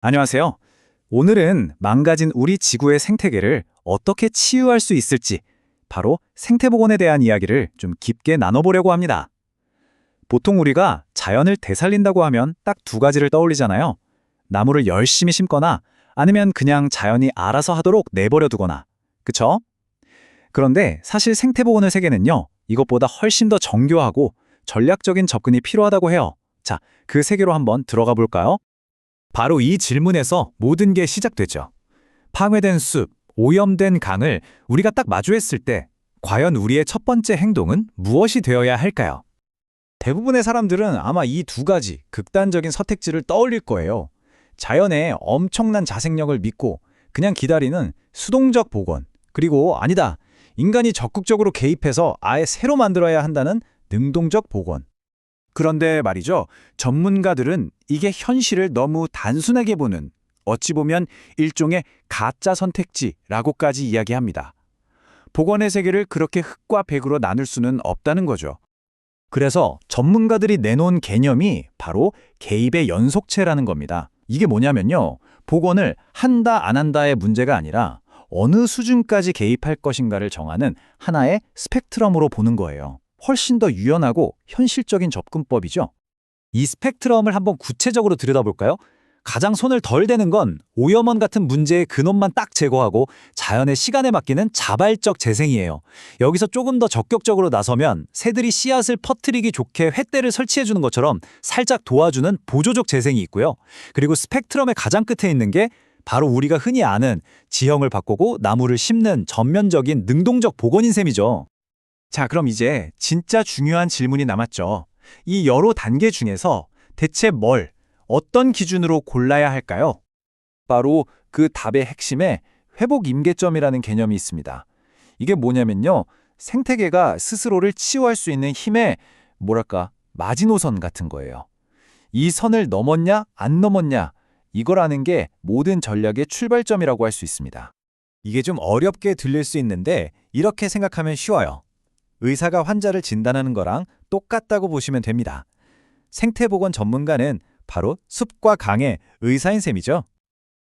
안녕하세요. 오늘은 망가진 우리 지구의 생태계를 어떻게 치유할 수 있을지, 바로 생태복원에 대한 이야기를 좀 깊게 나눠보려고 합니다. 보통 우리가 자연을 되살린다고 하면 딱 두 가지를 떠올리잖아요. 나무를 열심히 심거나 아니면 그냥 자연이 알아서 하도록 내버려 두거나. 그쵸? 그런데 사실 생태복원의 세계는요, 이것보다 훨씬 더 정교하고 전략적인 접근이 필요하다고 해요. 자, 그 세계로 한번 들어가 볼까요? 바로 이 질문에서 모든 게 시작되죠. 파괴된 숲, 오염된 강을 우리가 딱 마주했을 때 과연 우리의 첫 번째 행동은 무엇이 되어야 할까요? 대부분의 사람들은 아마 이 두 가지 극단적인 선택지를 떠올릴 거예요. 자연의 엄청난 자생력을 믿고 그냥 기다리는 수동적 복원, 그리고 아니다, 인간이 적극적으로 개입해서 아예 새로 만들어야 한다는 능동적 복원. 그런데 말이죠, 전문가들은 이게 현실을 너무 단순하게 보는, 어찌 보면 일종의 가짜 선택지라고까지 이야기합니다. 복원의 세계를 그렇게 흑과 백으로 나눌 수는 없다는 거죠. 그래서 전문가들이 내놓은 개념이 바로 개입의 연속체라는 겁니다. 이게 뭐냐면요, 복원을 한다 안 한다의 문제가 아니라 어느 수준까지 개입할 것인가를 정하는 하나의 스펙트럼으로 보는 거예요. 훨씬 더 유연하고 현실적인 접근법이죠. 이 스펙트럼을 한번 구체적으로 들여다볼까요? 가장 손을 덜 대는 건 오염원 같은 문제의 근원만 딱 제거하고 자연의 시간에 맡기는 자발적 재생이에요. 여기서 조금 더 적극적으로 나서면 새들이 씨앗을 퍼뜨리기 좋게 횃대를 설치해주는 것처럼 살짝 도와주는 보조적 재생이 있고요. 그리고 스펙트럼의 가장 끝에 있는 게 바로 우리가 흔히 아는 지형을 바꾸고 나무를 심는 전면적인 능동적 복원인 셈이죠. 자, 그럼 이제 진짜 중요한 질문이 남았죠. 이 여러 단계 중에서 대체 어떤 기준으로 골라야 할까요? 바로 그 답의 핵심에 회복 임계점이라는 개념이 있습니다. 이게 뭐냐면요, 생태계가 스스로를 치유할 수 있는 힘의, 마지노선 같은 거예요. 이 선을 넘었냐, 안 넘었냐, 이걸 아는 게 모든 전략의 출발점이라고 할 수 있습니다. 이게 좀 어렵게 들릴 수 있는데 이렇게 생각하면 쉬워요. 의사가 환자를 진단하는 거랑 똑같다고 보시면 됩니다. 생태보건 전문가는 바로 숲과 강의 의사인 셈이죠.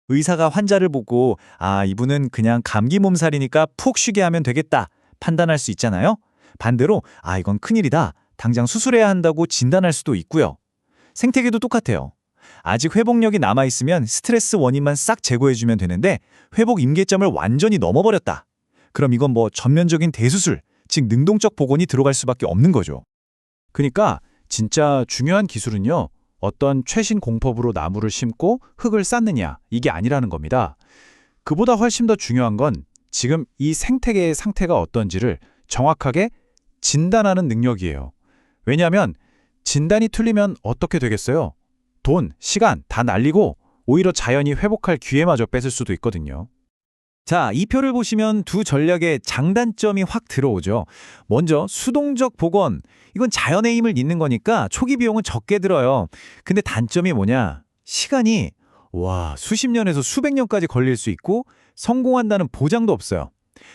의사가 환자를 보고 이분은 그냥 감기 몸살이니까 푹 쉬게 하면 되겠다 판단할 수 있잖아요. 반대로 이건 큰일이다, 당장 수술해야 한다고 진단할 수도 있고요. 생태계도 똑같아요. 아직 회복력이 남아있으면 스트레스 원인만 싹 제거해주면 되는데 회복 임계점을 완전히 넘어버렸다. 그럼 이건 전면적인 대수술, 즉 능동적 복원이 들어갈 수밖에 없는 거죠. 그러니까 진짜 중요한 기술은요, 어떤 최신 공법으로 나무를 심고 흙을 쌓느냐, 이게 아니라는 겁니다. 그보다 훨씬 더 중요한 건 지금 이 생태계의 상태가 어떤지를 정확하게 진단하는 능력이에요. 왜냐하면 진단이 틀리면 어떻게 되겠어요? 돈, 시간 다 날리고 오히려 자연이 회복할 기회마저 뺏을 수도 있거든요. 자, 이 표를 보시면 두 전략의 장단점이 확 들어오죠. 먼저 수동적 복원. 이건 자연의 힘을 잇는 거니까 초기 비용은 적게 들어요. 근데 단점이 뭐냐? 시간이 수십 년에서 수백 년까지 걸릴 수 있고 성공한다는 보장도 없어요.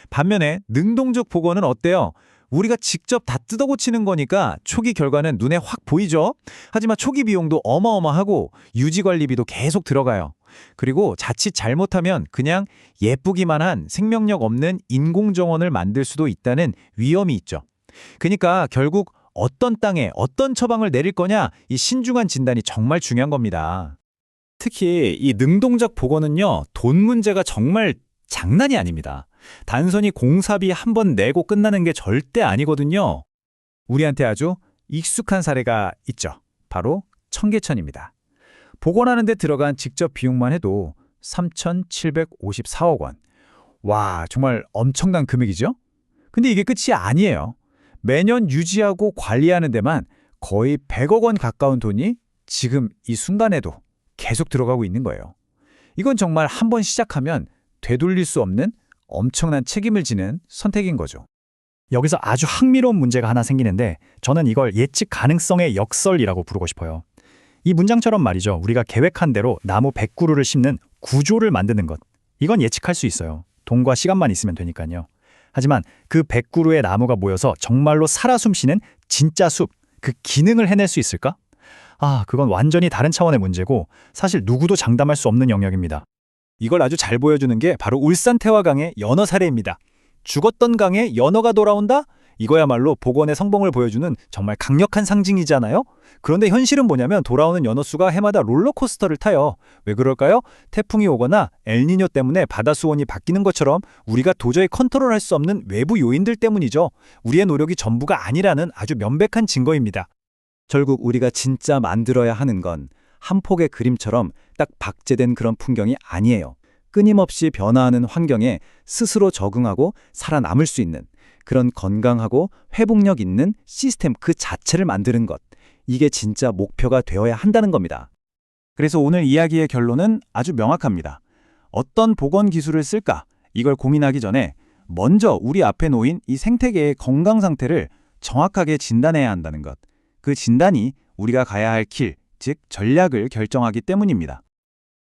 반면에 능동적 복원은 어때요? 우리가 직접 다 뜯어고치는 거니까 초기 결과는 눈에 확 보이죠? 하지만 초기 비용도 어마어마하고 유지관리비도 계속 들어가요. 그리고 자칫 잘못하면 그냥 예쁘기만 한 생명력 없는 인공정원을 만들 수도 있다는 위험이 있죠. 그러니까 결국 어떤 땅에 어떤 처방을 내릴 거냐, 이 신중한 진단이 정말 중요한 겁니다. 특히 이 능동적 복원은요, 돈 문제가 정말 장난이 아닙니다. 단순히 공사비 한 번 내고 끝나는 게 절대 아니거든요. 우리한테 아주 익숙한 사례가 있죠. 바로 청계천입니다. 복원하는 데 들어간 직접 비용만 해도 3,754억 원. 정말 엄청난 금액이죠? 근데 이게 끝이 아니에요. 매년 유지하고 관리하는 데만 거의 100억 원 가까운 돈이 지금 이 순간에도 계속 들어가고 있는 거예요. 이건 정말 한 번 시작하면 되돌릴 수 없는 엄청난 책임을 지는 선택인 거죠. 여기서 아주 흥미로운 문제가 하나 생기는데 저는 이걸 예측 가능성의 역설이라고 부르고 싶어요. 이 문장처럼 말이죠. 우리가 계획한 대로 나무 100그루를 심는 구조를 만드는 것. 이건 예측할 수 있어요. 돈과 시간만 있으면 되니까요. 하지만 그 100그루의 나무가 모여서 정말로 살아 숨쉬는 진짜 숲, 그 기능을 해낼 수 있을까? 그건 완전히 다른 차원의 문제고 사실 누구도 장담할 수 없는 영역입니다. 이걸 아주 잘 보여주는 게 바로 울산 태화강의 연어 사례입니다. 죽었던 강에 연어가 돌아온다? 이거야말로 복원의 성공을 보여주는 정말 강력한 상징이잖아요? 그런데 현실은 뭐냐면 돌아오는 연어 수가 해마다 롤러코스터를 타요. 왜 그럴까요? 태풍이 오거나 엘니뇨 때문에 바다 수온이 바뀌는 것처럼 우리가 도저히 컨트롤할 수 없는 외부 요인들 때문이죠. 우리의 노력이 전부가 아니라는 아주 명백한 증거입니다. 결국 우리가 진짜 만들어야 하는 건 한 폭의 그림처럼 딱 박제된 그런 풍경이 아니에요. 끊임없이 변화하는 환경에 스스로 적응하고 살아남을 수 있는 그런 건강하고 회복력 있는 시스템 그 자체를 만드는 것. 이게 진짜 목표가 되어야 한다는 겁니다. 그래서 오늘 이야기의 결론은 아주 명확합니다. 어떤 복원 기술을 쓸까? 이걸 고민하기 전에 먼저 우리 앞에 놓인 이 생태계의 건강 상태를 정확하게 진단해야 한다는 것. 그 진단이 우리가 가야 할 길, 즉 전략을 결정하기 때문입니다.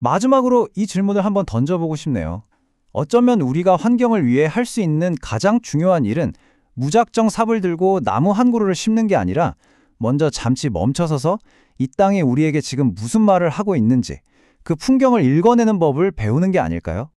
마지막으로 이 질문을 한번 던져보고 싶네요. 어쩌면 우리가 환경을 위해 할 수 있는 가장 중요한 일은 무작정 삽을 들고 나무 한 그루를 심는 게 아니라 먼저 잠시 멈춰서서 이 땅이 우리에게 지금 무슨 말을 하고 있는지 그 풍경을 읽어내는 법을 배우는 게 아닐까요?